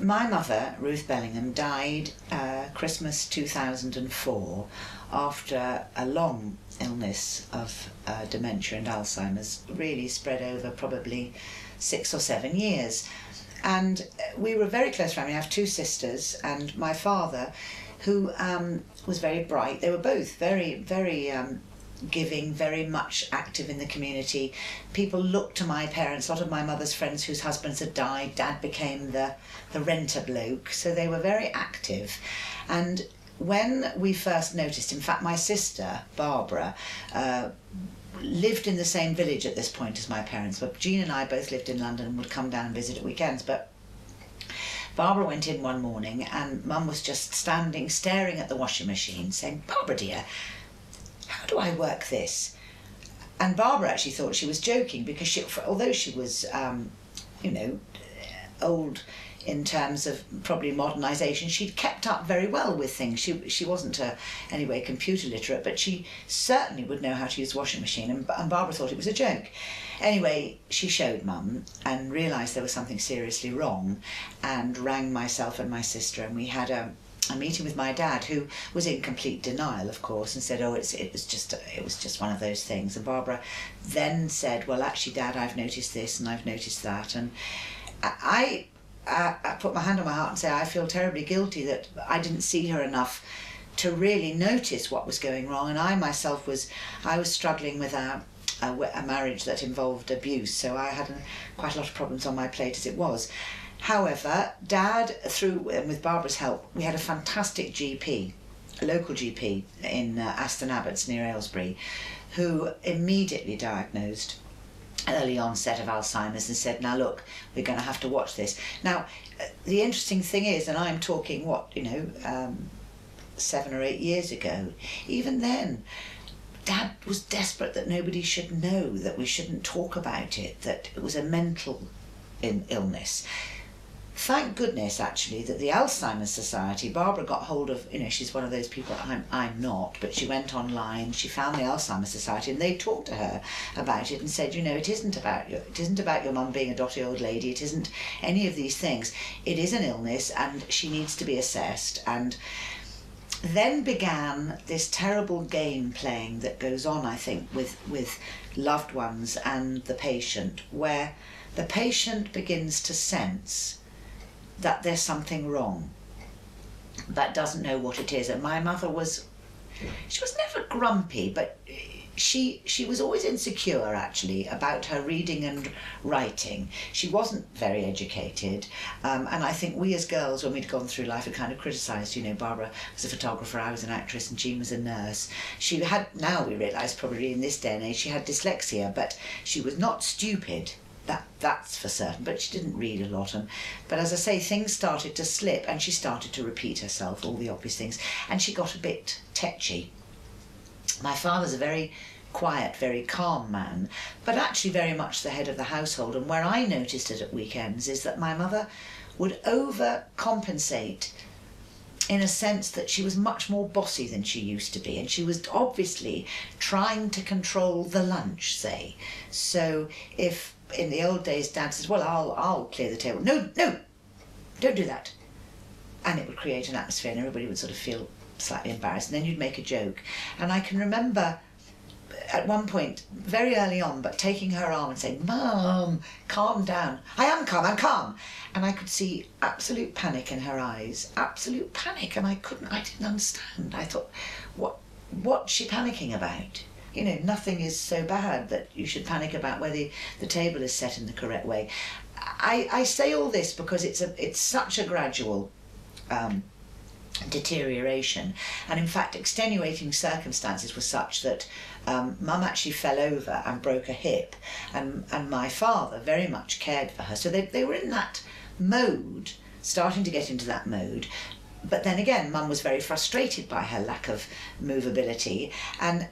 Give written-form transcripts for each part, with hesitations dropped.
My mother, Ruth Bellingham, died Christmas 2004 after a long illness of dementia and Alzheimer's, really spread over probably 6 or 7 years. And we were a very close family. I have 2 sisters, and my father, who was very bright. They were both very giving, very much active in the community. People looked to my parents, a lot of my mother's friends whose husbands had died. Dad became the renter bloke, so they were very active. And when we first noticed, in fact my sister Barbara lived in the same village at this point as my parents, but Jean and I both lived in London and would come down and visit at weekends. But Barbara went in one morning and Mum was just standing staring at the washing machine saying, "Barbara dear, how do I work this?" And Barbara actually thought she was joking, because although she was old in terms of probably modernisation, she'd kept up very well with things. She wasn't anyway computer literate, but she certainly would know how to use the washing machine, and Barbara thought it was a joke. Anyway, she showed Mum and realised there was something seriously wrong, and rang myself and my sister, and we had a meeting with my dad, who was in complete denial, of course, and said, "Oh, it was just one of those things." And Barbara then said, "Well, actually, Dad, I've noticed this and I've noticed that." And I put my hand on my heart and say I feel terribly guilty that I didn't see her enough to really notice what was going wrong. And I myself was struggling with a marriage that involved abuse, so I had quite a lot of problems on my plate as it was. However, Dad, with Barbara's help, we had a fantastic GP, a local GP in Aston Abbots near Aylesbury, who immediately diagnosed early onset of Alzheimer's and said, "Now look, we're going to have to watch this." Now, the interesting thing is, and I'm talking 7 or 8 years ago, even then, Dad was desperate that nobody should know, that we shouldn't talk about it, that it was a mental illness. Thank goodness, actually, that the Alzheimer's Society, Barbara got hold of, she's one of those people, I'm not, but she went online, she found the Alzheimer's Society, and they talked to her about it and said, it isn't about your mum being a dotty old lady, it isn't any of these things. It is an illness and she needs to be assessed. And then began this terrible game playing that goes on, I think, with loved ones and the patient, where the patient begins to sense that there's something wrong, but doesn't know what it is. And my mother she was never grumpy, but she was always insecure, actually, about her reading and writing. She wasn't very educated, and I think we as girls, when we'd gone through life, had kind of criticised, Barbara was a photographer, I was an actress, and Jean was a nurse. She had, now we realise probably in this day and age, she had dyslexia, but she was not stupid. That's for certain, but she didn't read a lot. But as I say, things started to slip and she started to repeat herself, all the obvious things, and she got a bit tetchy. My father's a very quiet, very calm man, but actually very much the head of the household. And where I noticed it at weekends is that my mother would overcompensate, in a sense that she was much more bossy than she used to be, and she was obviously trying to control the lunch, say. So if in the old days Dad says, "Well, I'll clear the table," no, don't do that, and it would create an atmosphere and everybody would sort of feel slightly embarrassed, and then you'd make a joke. And I can remember at one point, very early on, but taking her arm and saying, "Mum, calm down." "I am calm, I'm calm." And I could see absolute panic in her eyes, absolute panic, and I didn't understand. I thought, what's she panicking about? Nothing is so bad that you should panic about whether the table is set in the correct way. I say all this because it's such a gradual deterioration, and in fact extenuating circumstances were such that Mum actually fell over and broke a hip, and my father very much cared for her, so they were in that mode, starting to get into that mode. But then again, Mum was very frustrated by her lack of movability, and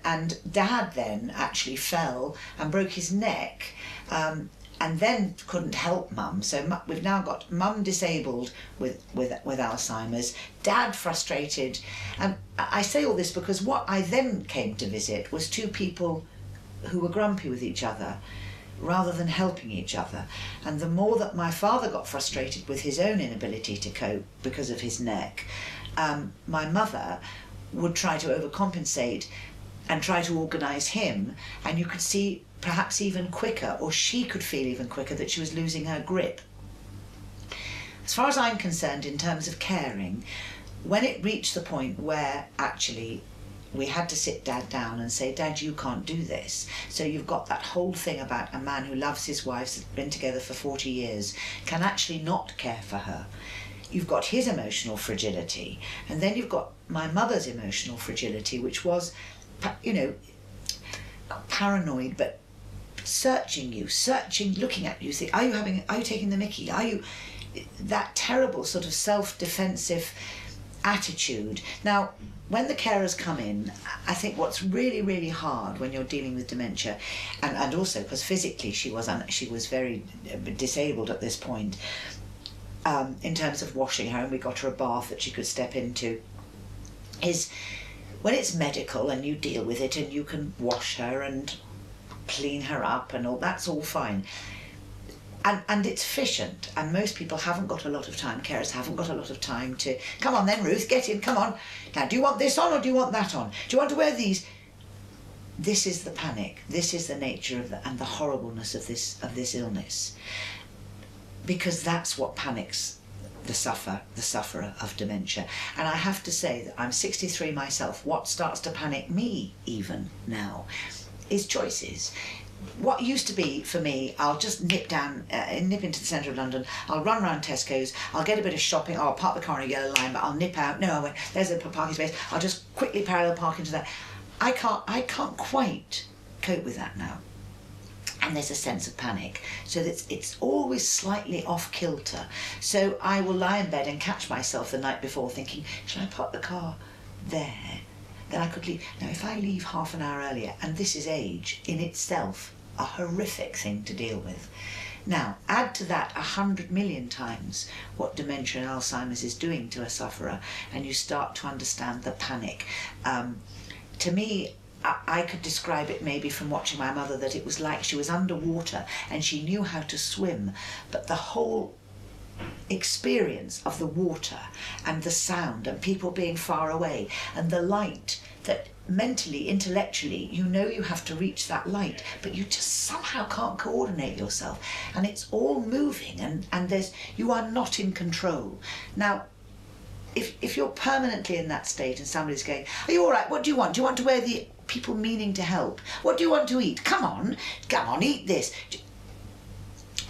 Dad then actually fell and broke his neck, and then couldn't help Mum. So we've now got Mum disabled with Alzheimer's, Dad frustrated. And I say all this because what I then came to visit was 2 people who were grumpy with each other. rather than helping each other. And the more that my father got frustrated with his own inability to cope because of his neck, my mother would try to overcompensate and try to organise him, and you could see perhaps even quicker, or she could feel even quicker, that she was losing her grip. As far as I'm concerned, in terms of caring, when it reached the point where actually we had to sit Dad down and say, Dad, you can't do this. So you've got that whole thing about a man who loves his wife, has been together for 40 years, can actually not care for her. You've got his emotional fragility, and then you've got my mother's emotional fragility, which was, you know, not paranoid, but searching, looking at you, think, are you taking the mickey? Are you, that terrible sort of self-defensive attitude. Now, when the carers come in, I think what's really, really hard when you're dealing with dementia, and also because physically she was very disabled at this point, in terms of washing her, and we got her a bath that she could step into, is when it's medical and you deal with it and you can wash her and clean her up and all, that's all fine. And it's efficient, and most people haven't got a lot of time, carers haven't got a lot of time to, come on then Ruth, get in, come on. Now, do you want this on or do you want that on? Do you want to wear these? This is the panic, this is the nature of and the horribleness of this illness. Because that's what panics the sufferer of dementia. And I have to say that I'm 63 myself. What starts to panic me even now is choices. What used to be for me, I'll just nip into the centre of London, I'll run around Tesco's, I'll get a bit of shopping, I'll park the car in a yellow line, but I'll nip out, there's a parking space, I'll just quickly parallel park into that. I can't quite cope with that now. And there's a sense of panic, so that it's always slightly off kilter. So I will lie in bed and catch myself the night before thinking, should I park the car there? Then I could leave. Now, if I leave half an hour earlier, and this is age in itself a horrific thing to deal with. Now, add to that 100 million times what dementia and Alzheimer's is doing to a sufferer, and you start to understand the panic. To me, I could describe it maybe from watching my mother, that it was like she was underwater and she knew how to swim, but the whole experience of the water and the sound and people being far away and the light, that mentally, intellectually, you know you have to reach that light, but you just somehow can't coordinate yourself, and it's all moving, and you are not in control. Now, if you're permanently in that state and somebody's going, are you all right, what do you want? Do you want to wear the, people meaning to help, what do you want to eat? Come on, eat this.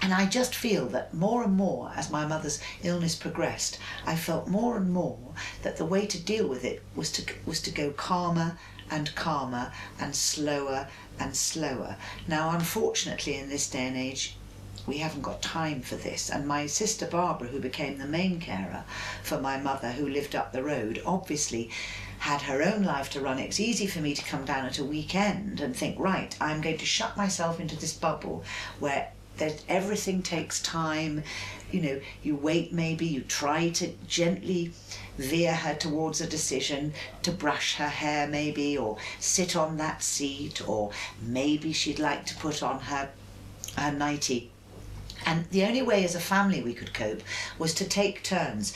And I just feel that more and more, as my mother's illness progressed, I felt more and more that the way to deal with it was to go calmer and calmer and slower and slower. Now, unfortunately, in this day and age, we haven't got time for this. And my sister Barbara, who became the main carer for my mother, who lived up the road, obviously had her own life to run. It's easy for me to come down at a weekend and think, right, I'm going to shut myself into this bubble where everything takes time. You know, you wait, maybe you try to gently veer her towards a decision, to brush her hair maybe, or sit on that seat, or maybe she'd like to put on her nightie. And the only way as a family we could cope was to take turns.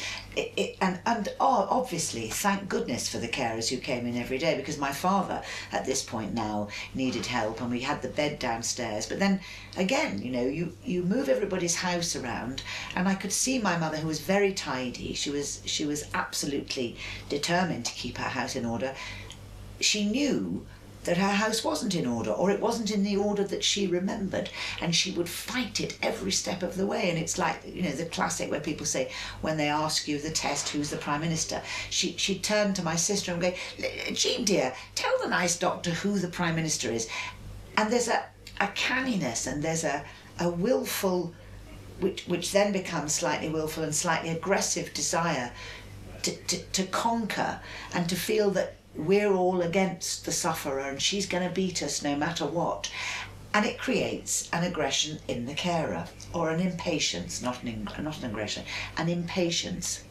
Obviously, thank goodness for the carers who came in every day, because my father at this point now needed help, and we had the bed downstairs. But then again, you know, you move everybody's house around, and I could see my mother, who was very tidy. She was absolutely determined to keep her house in order. She knew that her house wasn't in order, or it wasn't in the order that she remembered, and she would fight it every step of the way. And it's like, you know, the classic where people say, when they ask you the test, who's the Prime Minister, she'd turn to my sister and go, Jean dear, tell the nice doctor who the Prime Minister is. And there's a canniness, and there's a willful, which then becomes slightly willful and slightly aggressive desire to conquer, and to feel that we're all against the sufferer and she's going to beat us no matter what. And it creates an aggression in the carer, or an impatience, not an aggression, an impatience.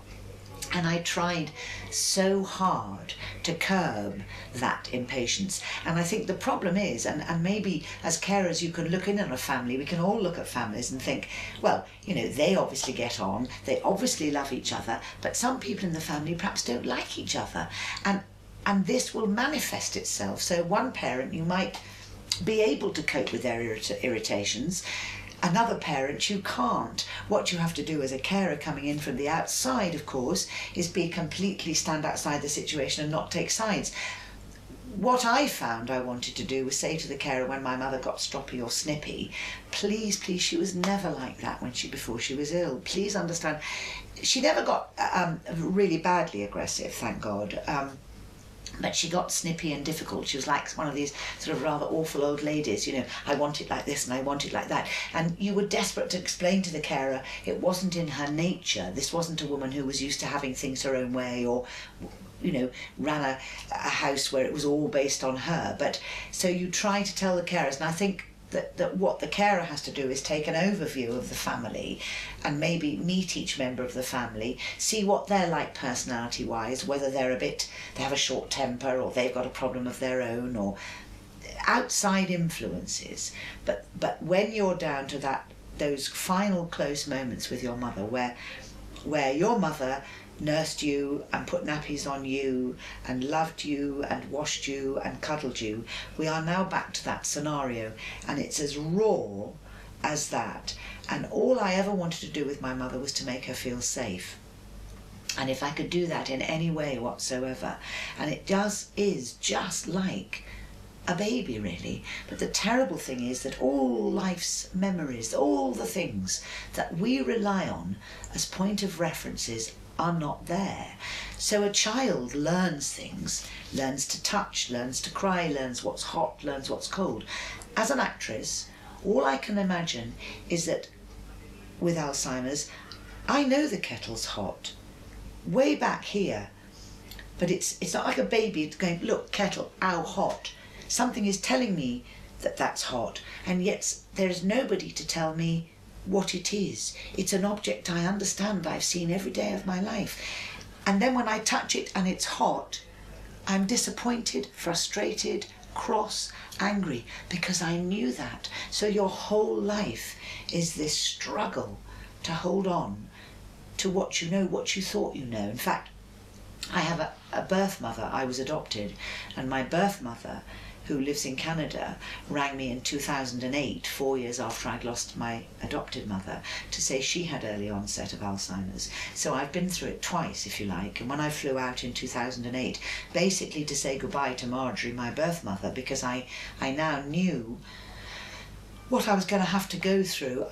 And I tried so hard to curb that impatience. And I think the problem is, and maybe as carers you can look in on a family, we can all look at families and think, well, you know, they obviously get on, they obviously love each other, but some people in the family perhaps don't like each other. And this will manifest itself. So one parent, you might be able to cope with their irritations. Another parent, you can't. What you have to do as a carer coming in from the outside, of course, is stand outside the situation and not take sides. What I found I wanted to do was say to the carer when my mother got stroppy or snippy, please, she was never like that before she was ill. Please understand. She never got really badly aggressive, thank God. But she got snippy and difficult. She was like one of these sort of rather awful old ladies, you know, I want it like this and I want it like that. And you were desperate to explain to the carer it wasn't in her nature. This wasn't a woman who was used to having things her own way, or, you know, ran a house where it was all based on her. But so you try to tell the carers, and I think that what the carer has to do is take an overview of the family and maybe meet each member of the family, see what they're like personality wise, whether they have a short temper, or they've got a problem of their own, or outside influences. But when you're down to those final close moments with your mother where your mother nursed you and put nappies on you and loved you and washed you and cuddled you, we are now back to that scenario, and it's as raw as that. And all I ever wanted to do with my mother was to make her feel safe. And if I could do that in any way whatsoever, and it is just like a baby really. But the terrible thing is that all life's memories, all the things that we rely on as point of references are not there. So a child learns things, learns to touch, learns to cry, learns what's hot, learns what's cold. As an actress, all I can imagine is that with Alzheimer's, I know the kettle's hot, way back here, but it's not like a baby, it's going, look, kettle, ow, hot. Something is telling me that that's hot, and yet there's nobody to tell me what it is. It's an object I understand, I've seen every day of my life. And then when I touch it and it's hot, I'm disappointed, frustrated, cross, angry, because I knew that. So your whole life is this struggle to hold on to what you know, what you thought you know. In fact, I have a birth mother. I was adopted, and my birth mother, who lives in Canada, rang me in 2008, 4 years after I'd lost my adopted mother, to say she had early onset of Alzheimer's. So I've been through it twice, if you like. And when I flew out in 2008, basically to say goodbye to Marjorie, my birth mother, because I now knew what I was going to have to go through.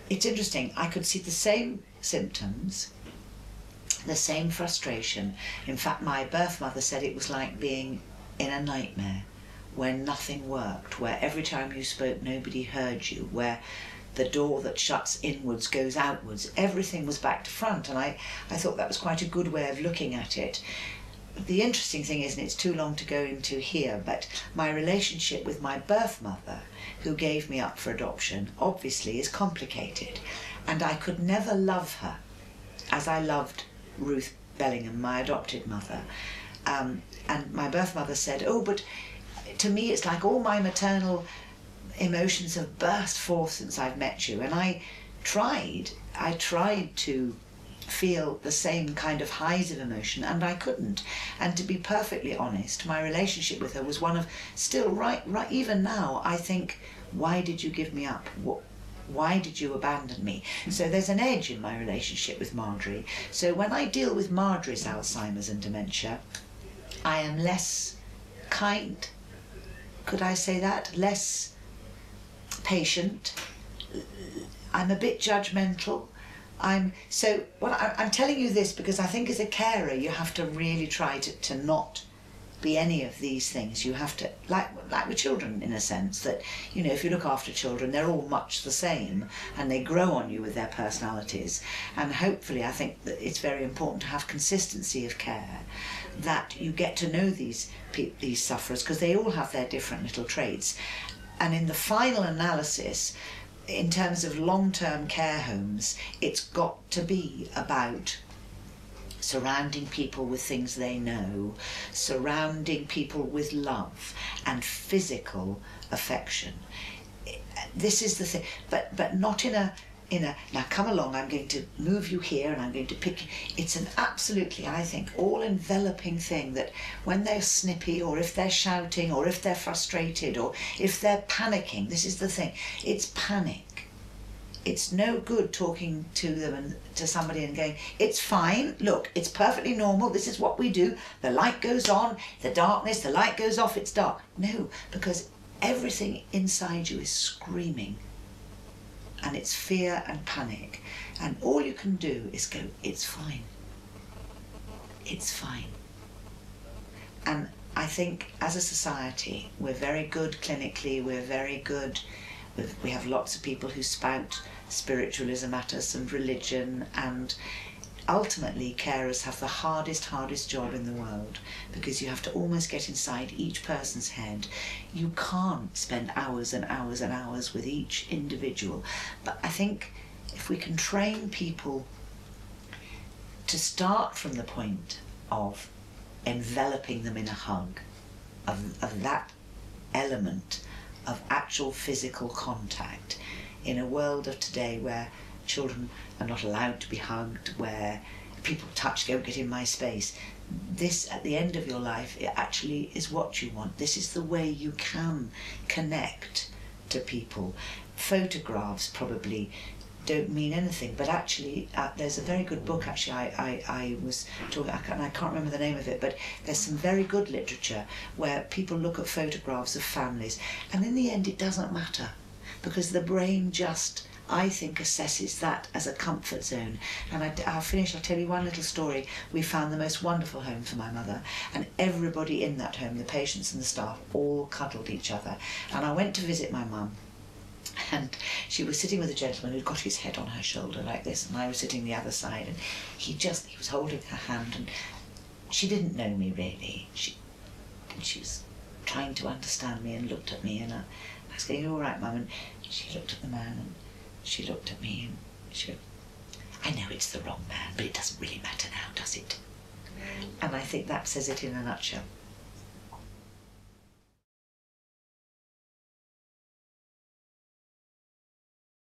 It's interesting, I could see the same symptoms, the same frustration. In fact, my birth mother said it was like being in a nightmare, where nothing worked, where every time you spoke nobody heard you, where the door that shuts inwards goes outwards. Everything was back to front, and I thought that was quite a good way of looking at it. The interesting thing is, and it's too long to go into here, but my relationship with my birth mother, who gave me up for adoption, obviously is complicated, and I could never love her as I loved Ruth Bellingham, my adopted mother. And my birth mother said, oh, but to me it's like all my maternal emotions have burst forth since I've met you. And I tried to feel the same kind of highs of emotion, and I couldn't. And to be perfectly honest, my relationship with her was one of still right even now I think, why did you give me up? Why did you abandon me? So there's an edge in my relationship with Marjorie. So when I deal with Marjorie's Alzheimer's and dementia, I am less kind, could I say that? Less patient. I'm a bit judgmental. I'm telling you this because I think as a carer you have to really try to not be any of these things. You have to, like with children in a sense, that, you know, if you look after children, they're all much the same and they grow on you with their personalities. And hopefully I think that it's very important to have consistency of care, that you get to know these sufferers, because they all have their different little traits. And in the final analysis, in terms of long-term care homes, it's got to be about surrounding people with things they know, surrounding people with love and physical affection. This is the thing, but not in a now come along, I'm going to move you here and I'm going to pick you. It's an absolutely, I think, all enveloping thing that when they're snippy, or if they're shouting, or if they're frustrated, or if they're panicking, this is the thing, it's panic. It's no good talking to them and to somebody and going, it's fine, look, it's perfectly normal, this is what we do, the light goes on, the darkness, the light goes off, it's dark. No, because everything inside you is screaming, and it's fear and panic, and all you can do is go, it's fine, it's fine. And I think as a society we're very good clinically, we're very good, we have lots of people who spout spiritualism at us and religion, and ultimately carers have the hardest job in the world, because you have to almost get inside each person's head. You can't spend hours and hours and hours with each individual. But I think if we can train people to start from the point of enveloping them in a hug, of that element of actual physical contact, in a world of today where children are not allowed to be hugged, where people touch, don't get in my space. This, at the end of your life, it actually is what you want. This is the way you can connect to people. Photographs probably don't mean anything, but actually there's a very good book, actually, I was talking, and I can't remember the name of it, but there's some very good literature where people look at photographs of families, and in the end it doesn't matter, because the brain just, I think, assesses that as a comfort zone. And I'll finish, I'll tell you one little story. We found the most wonderful home for my mother, and everybody in that home, the patients and the staff, all cuddled each other. And I went to visit my mum, and she was sitting with a gentleman who'd got his head on her shoulder like this, and I was sitting the other side, and he was holding her hand, and she didn't know me really. She was trying to understand me and looked at me, and I was going, "All right, Mum," and she looked at the man, and she looked at me, and she went, "I know it's the wrong man, but it doesn't really matter now, does it?" And I think that says it in a nutshell.